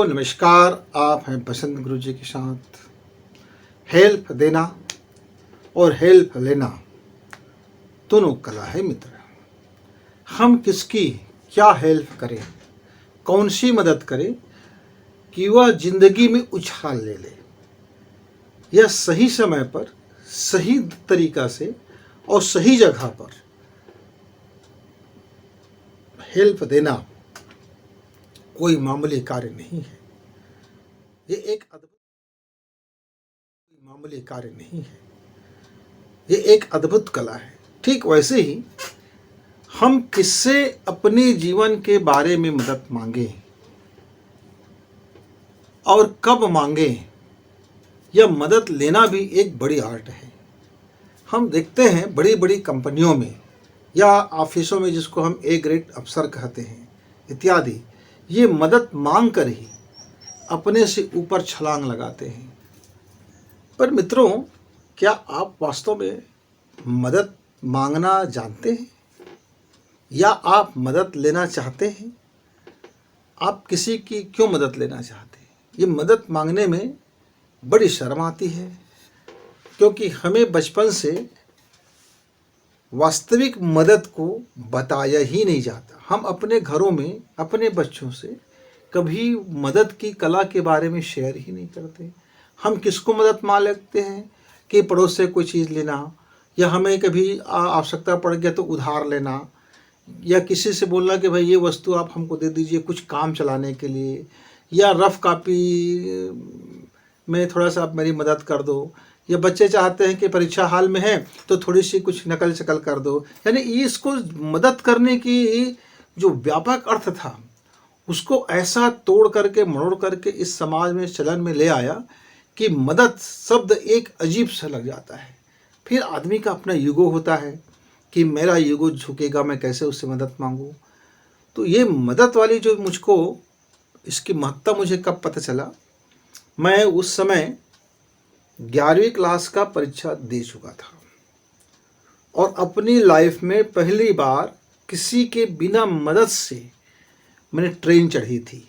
नमस्कार। आप हैं बसंत गुरु जी के साथ। हेल्प देना और हेल्प लेना दोनों कला है मित्र। हम किसकी क्या हेल्प करें, कौन सी मदद करें कि वह जिंदगी में उछाल ले ले, यह सही समय पर, सही तरीका से और सही जगह पर हेल्प देना कोई मामूली कार्य नहीं है। ये एक मामूली कार्य नहीं है, ये एक अद्भुत कला है। ठीक वैसे ही हम किससे अपने जीवन के बारे में मदद मांगे और कब मांगे, यह मदद लेना भी एक बड़ी आर्ट है। हम देखते हैं बड़ी बड़ी कंपनियों में या ऑफिसों में, जिसको हम ए ग्रेड अफसर कहते हैं इत्यादि, ये मदद मांग कर ही अपने से ऊपर छलांग लगाते हैं। पर मित्रों, क्या आप वास्तव में मदद मांगना जानते हैं या आप मदद लेना चाहते हैं? आप किसी की क्यों मदद लेना चाहते हैं? ये मदद मांगने में बड़ी शर्म आती है, क्योंकि हमें बचपन से वास्तविक मदद को बताया ही नहीं जाता। हम अपने घरों में अपने बच्चों से कभी मदद की कला के बारे में शेयर ही नहीं करते। हम किसको मदद मांग लेते हैं कि पड़ोस से कोई चीज़ लेना, या हमें कभी आवश्यकता पड़ गया तो उधार लेना, या किसी से बोलना कि भाई ये वस्तु आप हमको दे दीजिए कुछ काम चलाने के लिए, या रफ़ कॉपी में थोड़ा सा आप मेरी मदद कर दो, या बच्चे चाहते हैं कि परीक्षा हाल में है तो थोड़ी सी कुछ नकल शकल कर दो। यानी इसको मदद करने की जो व्यापक अर्थ था उसको ऐसा तोड़ करके मरोड़ करके इस समाज में चलन में ले आया कि मदद शब्द एक अजीब सा लग जाता है। फिर आदमी का अपना ईगो होता है कि मेरा ईगो झुकेगा, मैं कैसे उससे मदद मांगूं। तो ये मदद वाली जो मुझको इसकी महत्ता मुझे कब पता चला, मैं उस समय 11वीं क्लास का परीक्षा दे चुका था और अपनी लाइफ में पहली बार किसी के बिना मदद से मैंने ट्रेन चढ़ी थी।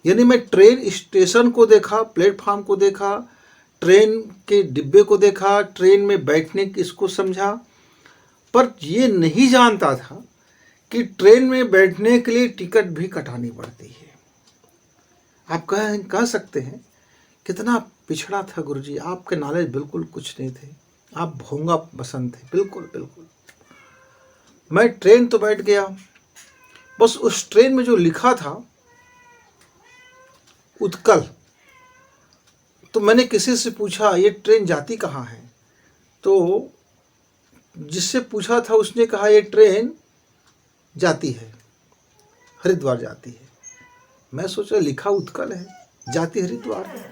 यानी मैं ट्रेन स्टेशन को देखा, प्लेटफार्म को देखा, ट्रेन के डिब्बे को देखा, ट्रेन में बैठने की इसको समझा, पर ये नहीं जानता था कि ट्रेन में बैठने के लिए टिकट भी कटानी पड़ती है। आप कह सकते हैं कितना पिछड़ा था गुरुजी, आपके नॉलेज बिल्कुल कुछ नहीं थे, आप भोंगा बसंत थे। बिल्कुल बिल्कुल। मैं ट्रेन तो बैठ गया, बस उस ट्रेन में जो लिखा था उत्कल, तो मैंने किसी से पूछा ये ट्रेन जाती कहाँ है, तो जिससे पूछा था उसने कहा ये ट्रेन जाती है, हरिद्वार जाती है। मैं सोचा लिखा उत्कल है, जाती हरिद्वार है,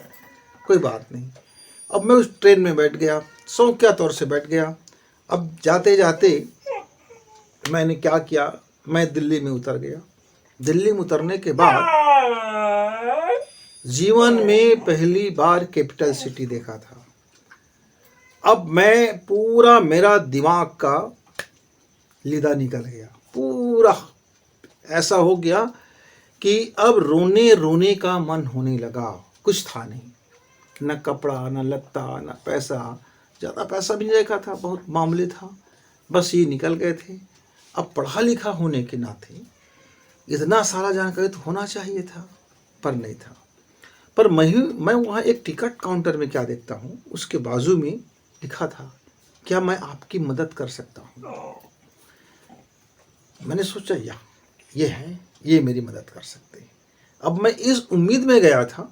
कोई बात नहीं। अब मैं उस ट्रेन में बैठ गया, शौकिया तौर से बैठ गया। अब जाते जाते मैंने क्या किया, मैं दिल्ली में उतर गया। दिल्ली में उतरने के बाद जीवन में पहली बार कैपिटल सिटी देखा था। अब मैं पूरा, मेरा दिमाग का लिदा निकल गया, पूरा ऐसा हो गया कि अब रोने रोने का मन होने लगा। कुछ था नहीं, न कपड़ा, न लत्ता, न पैसा। ज़्यादा पैसा भी नहीं रखा था, बहुत मामूली था, बस ये निकल गए थे। अब पढ़ा लिखा होने के नाते इतना सारा जानकारी तो होना चाहिए था, पर नहीं था। पर मैं वहाँ एक टिकट काउंटर में क्या देखता हूँ, उसके बाजू में लिखा था क्या मैं आपकी मदद कर सकता हूँ। मैंने सोचा ये है, ये मेरी मदद कर सकते हैं। अब मैं इस उम्मीद में गया था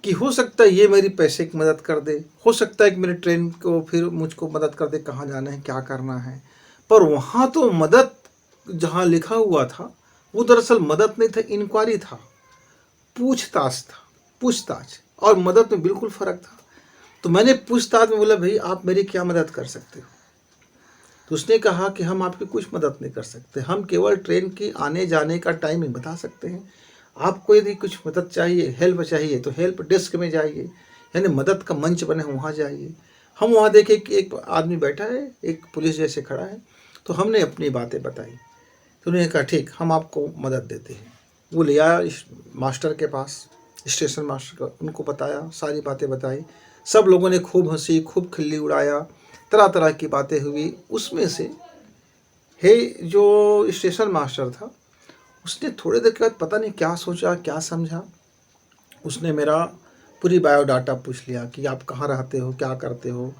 कि हो सकता है ये मेरी पैसे की मदद कर दे, हो सकता है कि मेरी ट्रेन को फिर मुझको मदद कर दे, कहाँ जाना है, क्या करना है। पर वहाँ तो मदद जहाँ लिखा हुआ था वो दरअसल मदद नहीं था, इंक्वायरी था, पूछताछ था, पूछताछ और मदद में बिल्कुल फ़र्क था। तो मैंने पूछताछ में बोला भाई आप मेरी क्या मदद कर सकते हो। तो उसने कहा कि हम आपकी कुछ मदद नहीं कर सकते, हम केवल ट्रेन की आने जाने का टाइमिंग बता सकते हैं। आपको यदि कुछ मदद चाहिए, हेल्प चाहिए, तो हेल्प डेस्क में जाइए, यानी मदद का मंच बने वहाँ जाइए। हम वहाँ देखे कि एक आदमी बैठा है, एक पुलिस जैसे खड़ा है, तो हमने अपनी बातें बताई। तो उन्होंने कहा ठीक, हम आपको मदद देते हैं। वो ले आया मास्टर के पास, स्टेशन मास्टर का, उनको बताया, सारी बातें बताई। सब लोगों ने खूब हंसी, खूब खिल्ली उड़ाया, तरह तरह की बातें हुई। उसमें से हे जो स्टेशन मास्टर था, उसने थोड़ी देर के बाद पता नहीं क्या सोचा, क्या समझा, उसने मेरा पूरी बायोडाटा पूछ लिया कि आप कहाँ रहते हो, क्या करते हो,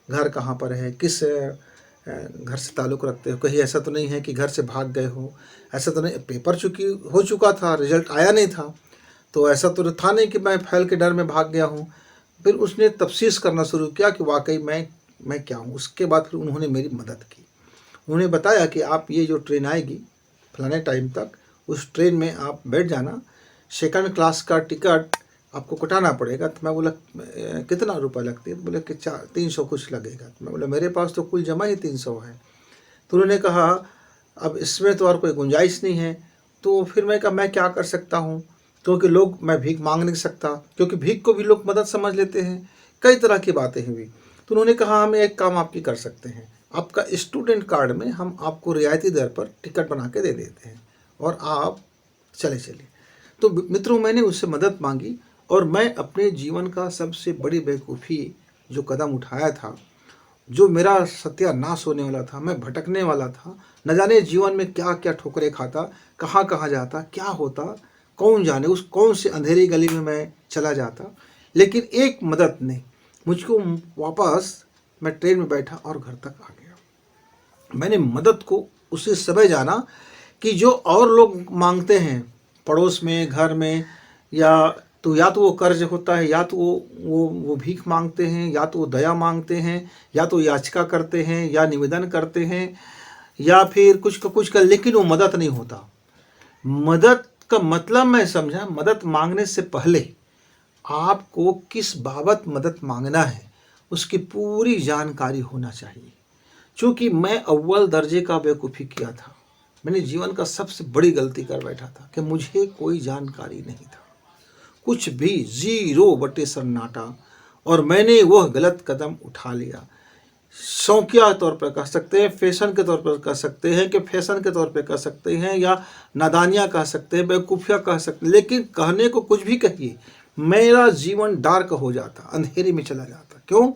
घर कहाँ पर है, किस घर से ताल्लुक़ रखते हो, कहीं ऐसा तो नहीं है कि घर से भाग गए हो, ऐसा तो नहीं, पेपर हो चुका था, रिजल्ट आया नहीं था, तो ऐसा तो था नहीं कि मैं फेल के डर में भाग गया हूँ। फिर उसने तफ्तीश करना शुरू किया कि वाकई मैं क्या हूँ। उसके बाद फिर उन्होंने मेरी मदद की। उन्होंने बताया कि आप ये जो ट्रेन आएगी फलाने टाइम तक, उस ट्रेन में आप बैठ जाना, सेकंड क्लास का टिकट आपको कटाना पड़ेगा। तो मैं बोला कितना रुपये लगती है? तो बोले कि 300 कुछ लगेगा। तो मैं बोला मेरे पास तो कुल जमा ही 300 है। तो उन्होंने कहा अब इसमें तो और कोई गुंजाइश नहीं है। तो फिर मैं कहा मैं क्या कर सकता हूँ, क्योंकि लोग, मैं भीख मांग नहीं सकता, क्योंकि भीख को भी लोग मदद समझ लेते हैं। कई तरह की बातें हुई। तो उन्होंने कहा हम एक काम आपकी कर सकते हैं, आपका स्टूडेंट कार्ड में हम आपको रियायती दर पर टिकट बना के दे देते हैं और आप चले। तो मित्रों, मैंने उससे मदद मांगी और मैं अपने जीवन का सबसे बड़ी बेवकूफ़ी जो कदम उठाया था, जो मेरा सत्यानाश होने वाला था, मैं भटकने वाला था, न जाने जीवन में क्या क्या ठोकरें खाता, कहाँ कहाँ जाता, क्या होता, कौन जाने उस कौन से अंधेरी गली में मैं चला जाता। लेकिन एक मदद ने मुझको वापस, मैं ट्रेन में बैठा और घर तक आ गया। मैंने मदद को उसी समय जाना कि जो और लोग मांगते हैं पड़ोस में, घर में, या तो वो कर्ज होता है, या तो वो भीख मांगते हैं, या तो वो दया मांगते हैं, या तो याचिका करते हैं, या निवेदन करते हैं, या फिर कुछ का कुछ का, लेकिन वो मदद नहीं होता। मदद का मतलब मैं समझा, मदद मांगने से पहले आपको किस बाबत मदद मांगना है उसकी पूरी जानकारी होना चाहिए। चूँकि मैं अव्वल दर्जे का बेवकूफ़ी किया था, मैंने जीवन का सबसे बड़ी गलती कर बैठा था कि मुझे कोई जानकारी नहीं था, कुछ भी, ज़ीरो बटे सन्नाटा, और मैंने वह गलत कदम उठा लिया। शौकिया तौर पर कह सकते हैं, फैशन के तौर पर कह सकते हैं, कि फैशन के तौर पर कह सकते हैं, या नादानियाँ कह सकते हैं, बेवकूफ़ियाँ कह सकते हैं, लेकिन कहने को कुछ भी कहिए, मेरा जीवन डार्क हो जाता, अंधेरे में चला जाता। क्यों?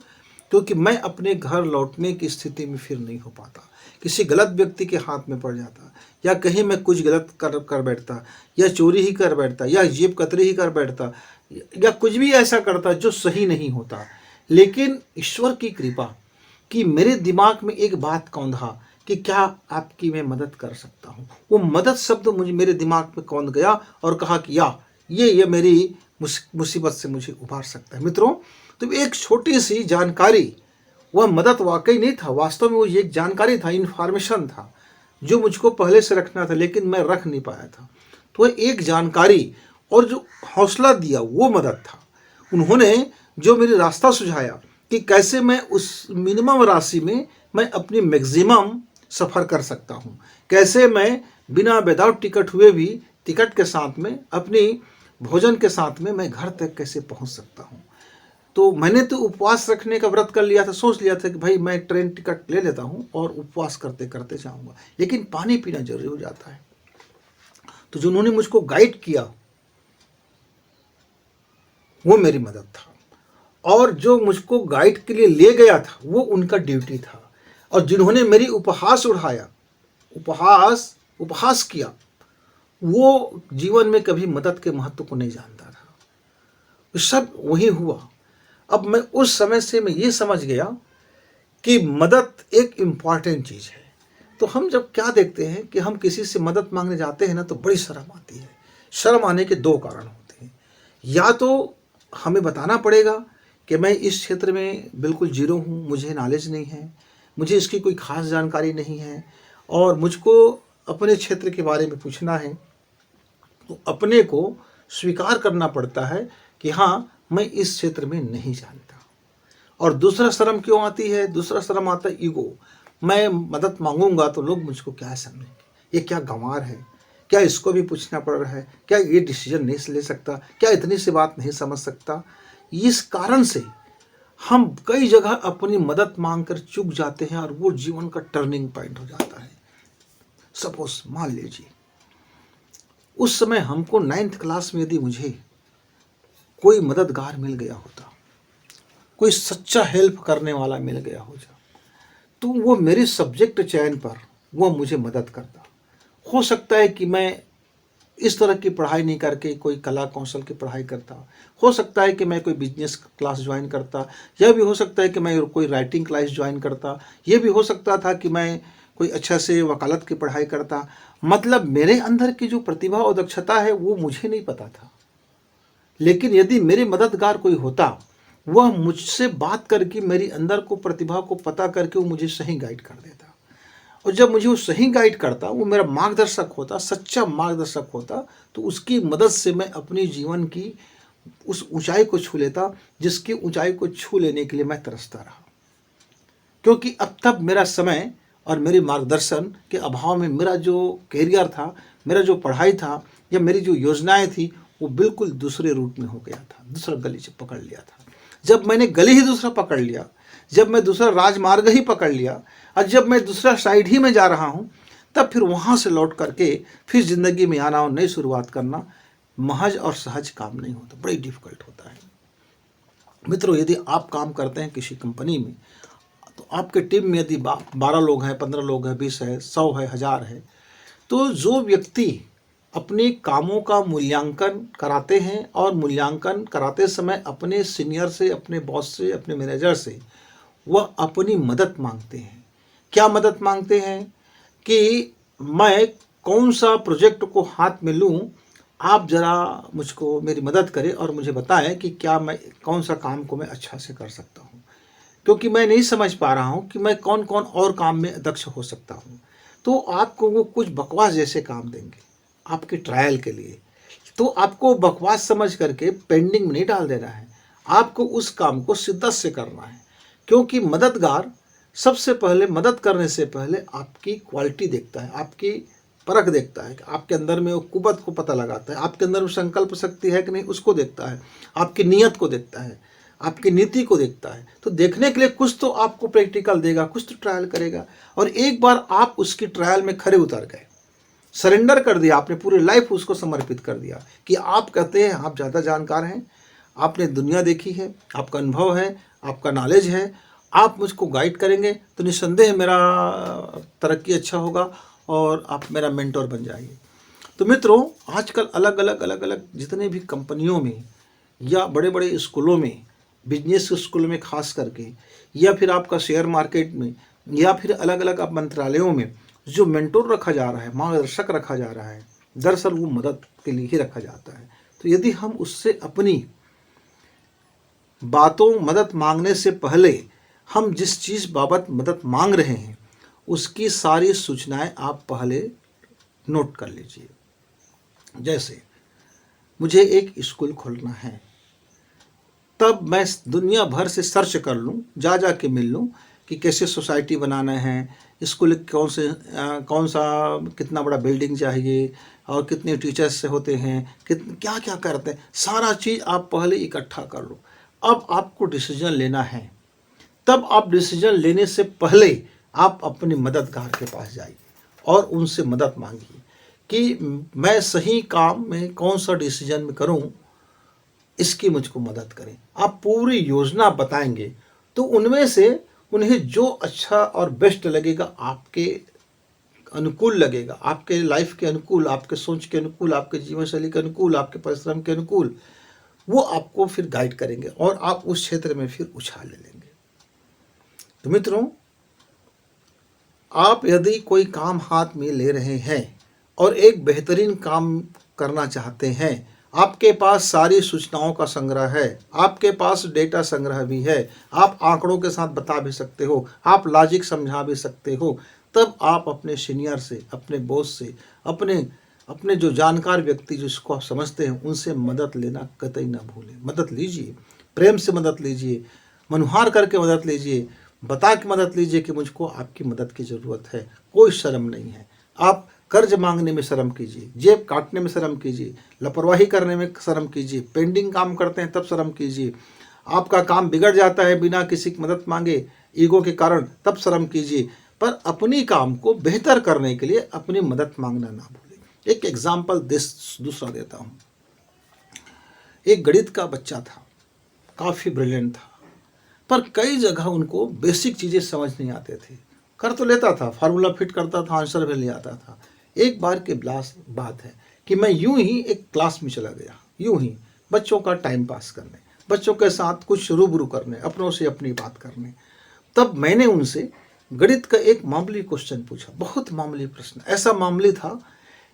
क्योंकि मैं अपने घर लौटने की स्थिति में फिर नहीं हो पाता, किसी गलत व्यक्ति के हाथ में पड़ जाता, या कहीं मैं कुछ गलत कर बैठता, या चोरी ही कर बैठता, या जेब कतरी ही कर बैठता, या कुछ भी ऐसा करता जो सही नहीं होता। लेकिन ईश्वर की कृपा कि मेरे दिमाग में एक बात कौंधा कि क्या आपकी मैं मदद कर सकता हूँ। वो मदद शब्द मेरे दिमाग में कौंध गया और कहा कि ये मेरी मुसीबत से मुझे उबार सकता है। मित्रों, तो एक छोटी सी जानकारी, वह मदद वाकई नहीं था, वास्तव में वो एक जानकारी था, इन्फॉर्मेशन था जो मुझको पहले से रखना था, लेकिन मैं रख नहीं पाया था। तो एक जानकारी और जो हौसला दिया वो मदद था। उन्होंने जो मेरी रास्ता सुझाया कि कैसे मैं उस मिनिमम राशि में मैं अपनी मैक्सिमम सफ़र कर सकता हूँ, कैसे मैं बिना विदाउट टिकट हुए भी टिकट के साथ में, अपनी भोजन के साथ में मैं घर तक कैसे पहुँच सकता हूँ। तो मैंने तो उपवास रखने का व्रत कर लिया था, सोच लिया था कि भाई मैं ट्रेन टिकट ले लेता हूँ और उपवास करते करते जाऊँगा, लेकिन पानी पीना जरूरी हो जाता है। तो जो उन्होंने मुझको गाइड किया वो मेरी मदद था, और जो मुझको गाइड के लिए ले गया था वो उनका ड्यूटी था, और जिन्होंने मेरी उपहास उड़ाया, उपहास किया, वो जीवन में कभी मदद के महत्व को नहीं जानता था। तो सब वही हुआ। अब मैं उस समय से मैं ये समझ गया कि मदद एक इम्पॉर्टेंट चीज़ है। तो हम जब क्या देखते हैं कि हम किसी से मदद मांगने जाते हैं ना, तो बड़ी शर्म आती है। शर्म आने के दो कारण होते हैं, या तो हमें बताना पड़ेगा कि मैं इस क्षेत्र में बिल्कुल जीरो हूँ, मुझे नॉलेज नहीं है, मुझे इसकी कोई ख़ास जानकारी नहीं है, और मुझको अपने क्षेत्र के बारे में पूछना है। तो अपने को स्वीकार करना पड़ता है कि हाँ, मैं इस क्षेत्र में नहीं जानता। और दूसरा शर्म क्यों आती है? दूसरा शर्म आता है ईगो। मैं मदद मांगूंगा तो लोग मुझको क्या समझेंगे, ये क्या गंवार है, क्या इसको भी पूछना पड़ रहा है, क्या ये डिसीजन नहीं ले सकता, क्या इतनी सी बात नहीं समझ सकता। इस कारण से हम कई जगह अपनी मदद मांगकर चूक जाते हैं, और वो जीवन का टर्निंग पॉइंट हो जाता है। सपोज मान लीजिए उस समय हमको 9th क्लास में यदि मुझे कोई मददगार मिल गया होता, कोई सच्चा हेल्प करने वाला मिल गया होता, तो वो मेरे सब्जेक्ट चयन पर वो मुझे मदद करता। हो सकता है कि मैं इस तरह की पढ़ाई नहीं करके कोई कला कौशल की पढ़ाई करता, हो सकता है कि मैं कोई बिजनेस क्लास ज्वाइन करता, यह भी हो सकता है कि मैं कोई राइटिंग क्लास ज्वाइन करता, यह भी हो सकता था कि मैं कोई अच्छा से वकालत की पढ़ाई करता। मतलब मेरे अंदर की जो प्रतिभा और दक्षता है वो मुझे नहीं पता था, लेकिन यदि मेरे मददगार कोई होता, वह मुझसे बात करके मेरी अंदर को प्रतिभा को पता करके वो मुझे सही गाइड कर देता। और जब मुझे वो सही गाइड करता, वो मेरा मार्गदर्शक होता, सच्चा मार्गदर्शक होता, तो उसकी मदद से मैं अपनी जीवन की उस ऊंचाई को छू लेता जिसकी ऊंचाई को छू लेने के लिए मैं तरसता रहा। क्योंकि अब तब मेरा समय और मेरे मार्गदर्शन के अभाव में मेरा जो कैरियर था, मेरा जो पढ़ाई था या मेरी जो योजनाएं थी, वो बिल्कुल दूसरे रूट में हो गया था, दूसरा गली से पकड़ लिया था। जब मैंने गली ही दूसरा पकड़ लिया, जब मैं दूसरा राजमार्ग ही पकड़ लिया और जब मैं दूसरा साइड ही में जा रहा हूँ, तब फिर वहाँ से लौट करके फिर ज़िंदगी में आना और नई शुरुआत करना महज और सहज काम नहीं होता, बड़ी डिफ़िकल्ट होता है। मित्रों, यदि आप काम करते हैं किसी कंपनी में, तो आपके टीम में यदि 12 लोग हैं, 15 लोग हैं, 20 है, 100 है, 1000 है, तो जो व्यक्ति अपने कामों का मूल्यांकन कराते हैं और मूल्यांकन कराते समय अपने सीनियर से, अपने बॉस से, अपने मैनेजर से वह अपनी मदद मांगते हैं। क्या मदद मांगते हैं कि मैं कौन सा प्रोजेक्ट को हाथ में लूं, आप ज़रा मुझको मेरी मदद करें और मुझे बताएं कि क्या मैं कौन सा काम को मैं अच्छा से कर सकता हूं, क्योंकि मैं नहीं समझ पा रहा हूं कि मैं कौन कौन और काम में दक्ष हो सकता हूं। तो आपको वो कुछ बकवास जैसे काम देंगे आपके ट्रायल के लिए, तो आपको बकवास समझ करके पेंडिंग में नहीं डाल देना है, आपको उस काम को शिद्दत से करना है। क्योंकि मददगार सबसे पहले मदद करने से पहले आपकी क्वालिटी देखता है, आपकी परख देखता है कि आपके अंदर में वो कुवत को पता लगाता है, आपके अंदर में संकल्प शक्ति है कि नहीं उसको देखता है, आपकी नीयत को देखता है, आपकी नीति को देखता है। तो देखने के लिए कुछ तो आपको प्रैक्टिकल देगा, कुछ तो ट्रायल करेगा। और एक बार आप उसकी ट्रायल में खरे उतर गए, सरेंडर कर दिया, आपने पूरी लाइफ उसको समर्पित कर दिया कि आप कहते हैं आप ज़्यादा जानकार हैं, आपने दुनिया देखी है, आपका अनुभव है, आपका नॉलेज है, आप मुझको गाइड करेंगे तो निस्संदेह मेरा तरक्की अच्छा होगा और आप मेरा मेंटोर बन जाइए। तो मित्रों, आजकल अलग अलग जितने भी कंपनियों में या बड़े बड़े स्कूलों में, बिजनेस स्कूल में खास करके, या फिर आपका शेयर मार्केट में, या फिर अलग अलग आप मंत्रालयों में जो मेंटोर रखा जा रहा है, मार्गदर्शक रखा जा रहा है, दरअसल वो मदद के लिए ही रखा जाता है। तो यदि हम उससे अपनी बातों, मदद मांगने से पहले हम जिस चीज़ बाबत मदद मांग रहे हैं उसकी सारी सूचनाएं आप पहले नोट कर लीजिए। जैसे मुझे एक स्कूल खोलना है, तब मैं दुनिया भर से सर्च कर लूँ, जा के मिल लूँ कि कैसे सोसाइटी बनाना है, स्कूल कौन सा कितना बड़ा बिल्डिंग चाहिए और कितने टीचर्स से होते हैं, क्या क्या करते हैं, सारा चीज़ आप पहले इकट्ठा कर लो। अब आपको डिसीजन लेना है, तब आप डिसीजन लेने से पहले आप अपने मददगार के पास जाइए और उनसे मदद मांगिए कि मैं सही काम में कौन सा डिसीजन में करूं, इसकी मुझको मदद करें। आप पूरी योजना बताएंगे तो उनमें से उन्हें जो अच्छा और बेस्ट लगेगा, आपके अनुकूल लगेगा, आपके लाइफ के अनुकूल, आपके सोच के अनुकूल, आपके जीवन शैली के अनुकूल, आपके परिश्रम के अनुकूल, वो आपको फिर गाइड करेंगे और आप उस क्षेत्र में फिर उछाल ले लेंगे। तो मित्रों, आप यदि कोई काम हाथ में ले रहे हैं और एक बेहतरीन काम करना चाहते हैं, आपके पास सारी सूचनाओं का संग्रह है, आपके पास डेटा संग्रह भी है, आप आंकड़ों के साथ बता भी सकते हो, आप लॉजिक समझा भी सकते हो, तब आप अपने सीनियर से, अपने बॉस से, अपने जो जानकार व्यक्ति जिसको आप समझते हैं उनसे मदद लेना कतई ना भूलें। मदद लीजिए, प्रेम से मदद लीजिए, मनुहार करके मदद लीजिए, बता के मदद लीजिए कि मुझको आपकी मदद की ज़रूरत है। कोई शर्म नहीं है। आप कर्ज मांगने में शर्म कीजिए, जेब काटने में शर्म कीजिए, लापरवाही करने में शर्म कीजिए, पेंडिंग काम करते हैं तब शर्म कीजिए, आपका काम बिगड़ जाता है बिना किसी की मदद मांगे ईगो के कारण, तब शर्म कीजिए, पर अपनी काम को बेहतर करने के लिए अपनी मदद मांगना ना भूलें। एक एग्जाम्पल दूसरा देता हूँ। एक गणित का बच्चा था, काफ़ी ब्रिलियंट था, पर कई जगह उनको बेसिक चीज़ें समझ नहीं आते थे। कर तो लेता था, फार्मूला फिट करता था, आंसर भी ले आता था। एक बार के बात है कि मैं यूं ही एक क्लास में चला गया, यूं ही बच्चों का टाइम पास करने, बच्चों के साथ कुछ रूबरू करने, अपनों से अपनी बात करने। तब मैंने उनसे गणित का एक मामूली क्वेश्चन पूछा, बहुत मामूली प्रश्न, ऐसा मामूली था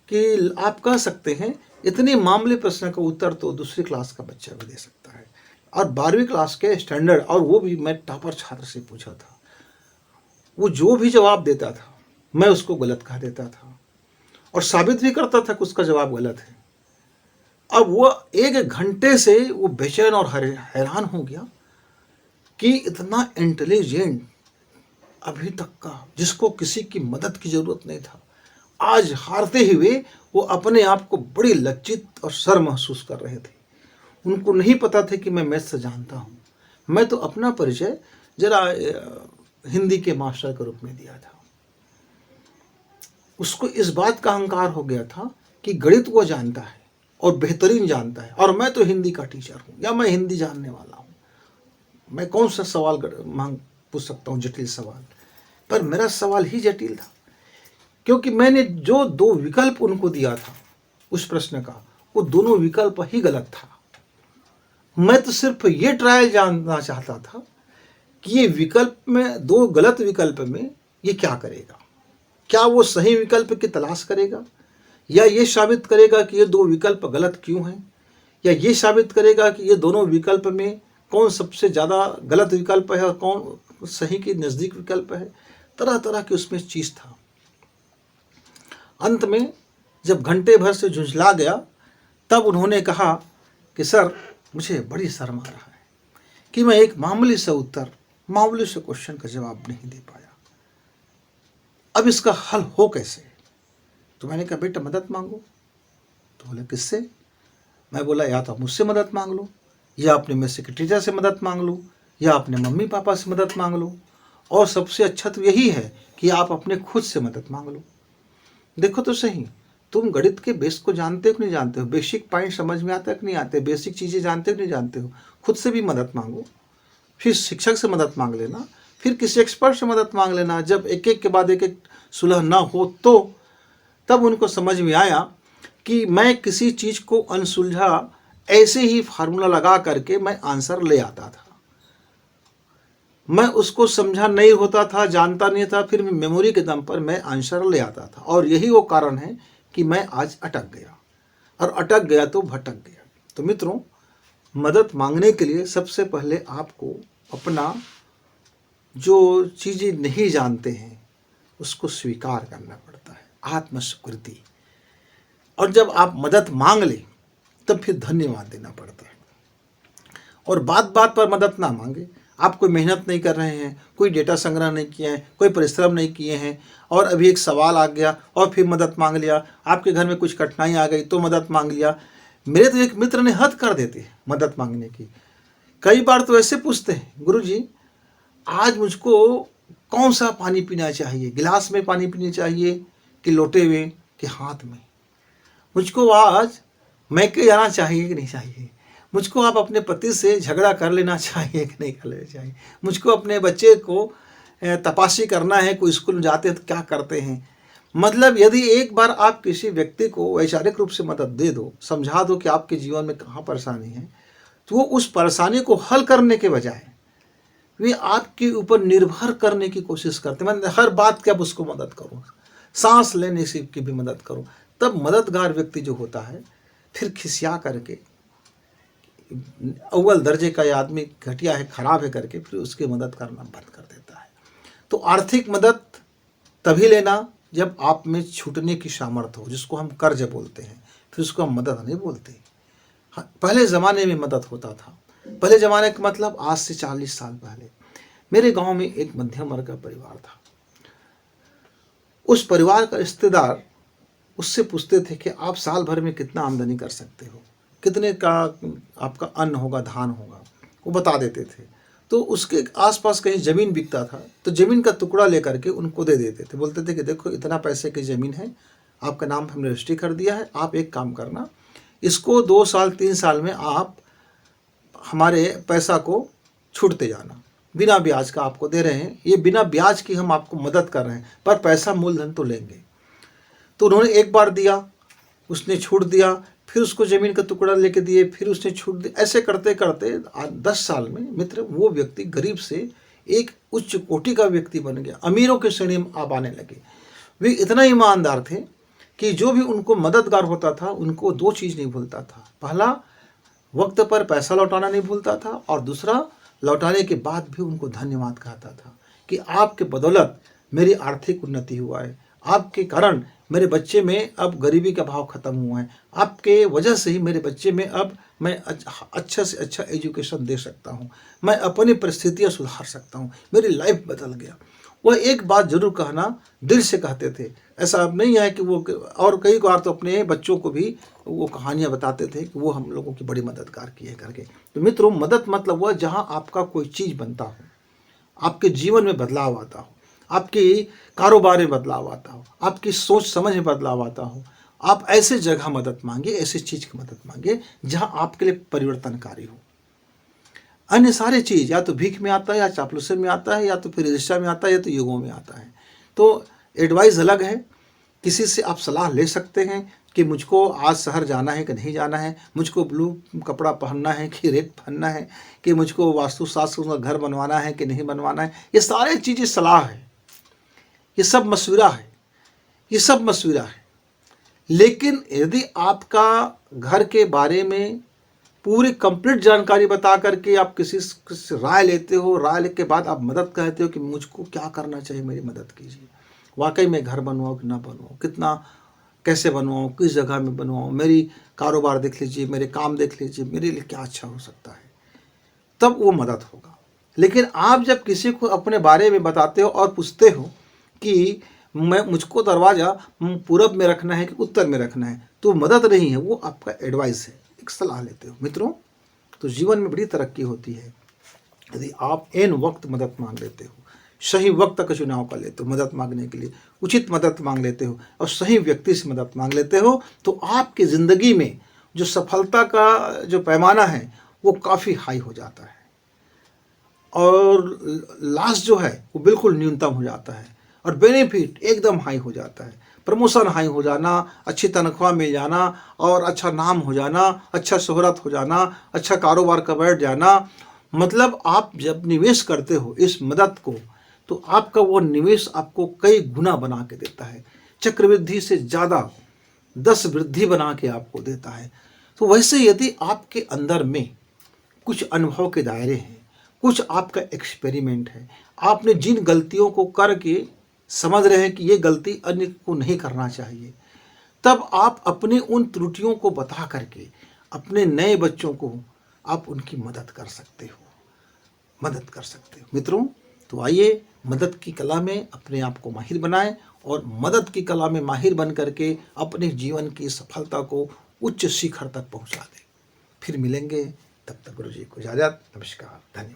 कि आप कह सकते हैं इतने मामूली प्रश्न का उत्तर तो दूसरी क्लास का बच्चा भी दे सकता है। और 12वीं क्लास के स्टैंडर्ड, और वो भी मैं टॉपर छात्र से पूछा था। वो जो भी जवाब देता था मैं उसको गलत कह देता था और साबित भी करता था कि उसका जवाब गलत है। अब वो एक घंटे से वो बेचैन और हैरान हो गया कि इतना इंटेलिजेंट अभी तक का, जिसको किसी की मदद की जरूरत नहीं था, आज हारते हुए वो अपने आप को बड़ी लज्जित और शर्म महसूस कर रहे थे। उनको नहीं पता था कि मैं मैथ्स से जानता हूँ। मैं तो अपना परिचय जरा हिंदी के मास्टर के रूप में दिया था। उसको इस बात का अहंकार हो गया था कि गणित वो जानता है और बेहतरीन जानता है, और मैं तो हिंदी का टीचर हूँ या मैं हिंदी जानने वाला हूँ, मैं कौन सा सवाल मांग पूछ सकता हूँ, जटिल सवाल। पर मेरा सवाल ही जटिल था, क्योंकि मैंने जो दो विकल्प उनको दिया था उस प्रश्न का, वो दोनों विकल्प ही गलत था। मैं तो सिर्फ ये ट्रायल जानना चाहता था कि ये विकल्प में, दो गलत विकल्प में ये क्या करेगा। क्या वो सही विकल्प की तलाश करेगा, या ये साबित करेगा कि ये दो विकल्प गलत क्यों हैं, या ये साबित करेगा कि ये दोनों विकल्प में कौन सबसे ज़्यादा गलत विकल्प है और कौन सही के नज़दीक विकल्प है। तरह तरह की उसमें चीज़ था। अंत में जब घंटे भर से झुंझला गया, तब उन्होंने कहा कि सर, मुझे बड़ी शर्म आ रहा है कि मैं एक मामूली से उत्तर, मामूली से क्वेश्चन का जवाब नहीं दे पाया। अब इसका हल हो कैसे? तो मैंने कहा, बेटा मदद मांगो। तो बोले, किससे? मैं बोला, या तो मुझसे मदद मांग लो, या अपने में सेक्रेटरी से मदद मांग लो, या अपने मम्मी पापा से मदद मांग लो, और सबसे अच्छा तो यही है कि आप अपने खुद से मदद मांग लो। देखो तो सही, तुम गणित के बेस को जानते हो कि नहीं जानते हो, बेसिक पॉइंट समझ में आता है कि नहीं आते, बेसिक चीज़ें जानते हो कि नहीं जानते हो। खुद से भी मदद मांगो, फिर शिक्षक से मदद मांग लेना, फिर किसी एक्सपर्ट से मदद मांग लेना। जब एक एक के बाद एक एक सुलह ना हो तो तब उनको समझ में आया कि मैं किसी चीज़ को अनसुलझा ऐसे ही फार्मूला लगा करके मैं आंसर ले आता था। मैं उसको समझा नहीं होता था, जानता नहीं था, फिर मेमोरी के दम पर मैं आंसर ले आता था। और यही वो कारण है कि मैं आज अटक गया, और अटक गया तो भटक गया। तो मित्रों, मदद मांगने के लिए सबसे पहले आपको अपना जो चीज़ें नहीं जानते हैं उसको स्वीकार करना पड़ता है, आत्मस्वीकृति। और जब आप मदद मांग लें तब फिर धन्यवाद देना पड़ता है। और बात बात पर मदद ना मांगे। आप कोई मेहनत नहीं कर रहे हैं, कोई डेटा संग्रह नहीं किए हैं, कोई परिश्रम नहीं किए हैं, और अभी एक सवाल आ गया और फिर मदद मांग लिया। आपके घर में कुछ कठिनाई आ गई तो मदद मांग लिया। मेरे तो एक मित्र ने हद कर देते हैं मदद मांगने की। कई बार तो ऐसे पूछते हैं, गुरुजी आज मुझको कौन सा पानी पीना चाहिए, गिलास में पानी पीना चाहिए कि लोटे में कि हाथ में? मुझको आज मैके जाना चाहिए कि नहीं चाहिए? मुझको आप अपने पति से झगड़ा कर लेना चाहिए कि नहीं कर लेना चाहिए? मुझको अपने बच्चे को तपाशी करना है, कोई स्कूल में जाते हैं तो क्या करते हैं? मतलब यदि एक बार आप किसी व्यक्ति को वैचारिक रूप से मदद दे दो, समझा दो कि आपके जीवन में कहाँ परेशानी है, तो वो उस परेशानी को हल करने के बजाय वे आपके ऊपर निर्भर करने की कोशिश करते हैं। मतलब हर बात की आप उसको मदद करो, सांस लेने से की भी मदद करो। तब मददगार व्यक्ति जो होता है फिर खिसिया करके, अव्वल दर्जे का यह आदमी घटिया है, खराब है करके फिर उसकी मदद करना बंद कर देता है। तो आर्थिक मदद तभी लेना जब आप में छूटने की सामर्थ्य हो, जिसको हम कर्ज बोलते हैं, फिर उसको हम मदद नहीं बोलते। हाँ, पहले ज़माने में मदद होता था। पहले ज़माने का मतलब आज से 40 साल पहले। मेरे गांव में एक मध्यम वर्ग का परिवार था। उस परिवार का रिश्तेदार उससे पूछते थे कि आप साल भर में कितना आमदनी कर सकते हो, कितने का आपका अन्न होगा, धान होगा, वो बता देते थे। तो उसके आसपास कहीं ज़मीन बिकता था तो ज़मीन का टुकड़ा लेकर के उनको दे देते थे। बोलते थे कि देखो इतना पैसे की ज़मीन है, आपका नाम हमने रजिस्ट्री कर दिया है, आप एक काम करना, इसको 2 साल 3 साल में आप हमारे पैसा को छूटते जाना, बिना ब्याज का आपको दे रहे हैं, ये बिना ब्याज की हम आपको मदद कर रहे हैं, पर पैसा मूलधन तो लेंगे। तो उन्होंने एक बार दिया, उसने छूट दिया, फिर उसको ज़मीन का टुकड़ा लेके दिए, फिर उसने छूट दिया। ऐसे करते करते 10 साल में मित्र वो व्यक्ति गरीब से एक उच्च कोटि का व्यक्ति बन गया, अमीरों के श्रेणी में आप आने लगे। वे इतना ईमानदार थे कि जो भी उनको मददगार होता था उनको 2 चीज़ नहीं भूलता था। पहला, वक्त पर पैसा लौटाना नहीं भूलता था, और दूसरा, लौटाने के बाद भी उनको धन्यवाद कहता था कि आपके बदौलत मेरी आर्थिक उन्नति हुआ है, आपके कारण मेरे बच्चे में अब गरीबी का भाव खत्म हुआ है, आपके वजह से ही मेरे बच्चे में अब मैं अच्छा से अच्छा एजुकेशन दे सकता हूँ, मैं अपनी परिस्थितियाँ सुधार सकता हूँ, मेरी लाइफ बदल गया। वह एक बात जरूर कहना दिल से कहते थे। ऐसा अब नहीं है कि वो, और कई बार तो अपने बच्चों को भी वो कहानियाँ बताते थे कि वो हम लोगों की बड़ी मददगार की है करके। तो मित्रों, मदद मतलब वह जहाँ आपका कोई चीज़ बनता हो, आपके जीवन में बदलाव आता हो, आपके कारोबार में बदलाव आता हो, आपकी सोच समझ में बदलाव आता हो, आप ऐसे जगह मदद मांगे, ऐसी चीज़ की मदद मांगे जहाँ आपके लिए परिवर्तनकारी हो। अन्य सारे चीज़ या तो भीख में आता है, या चापलूसी में आता है, या तो फिर ईर्ष्या में आता है, या तो युगों में आता है। तो एडवाइस अलग है, किसी से आप सलाह ले सकते हैं कि मुझको आज शहर जाना है कि नहीं जाना है, मुझको ब्लू कपड़ा पहनना है कि रेड पहनना है, कि मुझको वास्तुशास्त्र का घर बनवाना है कि नहीं बनवाना है। ये सारे चीज़ें सलाह है, ये सब मशवरा है, ये सब मशवरा है। लेकिन यदि आपका घर के बारे में पूरी कंप्लीट जानकारी बता करके आप किसी से राय लेते हो, राय के बाद आप मदद कहते हो कि मुझको क्या करना चाहिए, मेरी मदद कीजिए, वाकई में घर बनवाऊँ कि ना बनवाऊँ, कितना कैसे बनवाऊँ, किस जगह में बनवाऊँ, मेरी कारोबार देख लीजिए, मेरे काम देख लीजिए, मेरे लिए क्या अच्छा हो सकता है, तब वो मदद होगा। लेकिन आप जब किसी को अपने बारे में बताते हो और पूछते हो कि मुझको दरवाज़ा पूरब में रखना है कि उत्तर में रखना है, तो मदद नहीं है, वो आपका एडवाइस है, एक सलाह लेते हो। मित्रों, तो जीवन में बड़ी तरक्की होती है यदि आप एन वक्त मदद मांग लेते हो, सही वक्त का चुनाव कर लेते हो मदद मांगने के लिए, उचित मदद मांग लेते हो और सही व्यक्ति से मदद मांग लेते हो, तो आपकी ज़िंदगी में जो सफलता का जो पैमाना है वो काफ़ी हाई हो जाता है, और लॉस जो है वो बिल्कुल न्यूनतम हो जाता है, और बेनिफिट एकदम हाई हो जाता है। प्रमोशन हाई हो जाना, अच्छी तनख्वाह मिल जाना, और अच्छा नाम हो जाना, अच्छा शोहरत हो जाना, अच्छा कारोबार का बैठ जाना। मतलब आप जब निवेश करते हो इस मदद को, तो आपका वो निवेश आपको कई गुना बना के देता है, चक्रवृद्धि से ज़्यादा 10 वृद्धि बना के आपको देता है। तो वैसे यदि आपके अंदर में कुछ अनुभव के दायरे हैं, कुछ आपका एक्सपेरिमेंट है, आपने जिन गलतियों को करके समझ रहे हैं कि ये गलती अन्य को नहीं करना चाहिए, तब आप अपनी उन त्रुटियों को बता करके अपने नए बच्चों को आप उनकी मदद कर सकते हो, मदद कर सकते हो। मित्रों, तो आइए मदद की कला में अपने आप को माहिर बनाएं, और मदद की कला में माहिर बन करके अपने जीवन की सफलता को उच्च शिखर तक पहुंचा दें। फिर मिलेंगे, तब तक गुरु जी को इजाज़त। नमस्कार, धन्यवाद।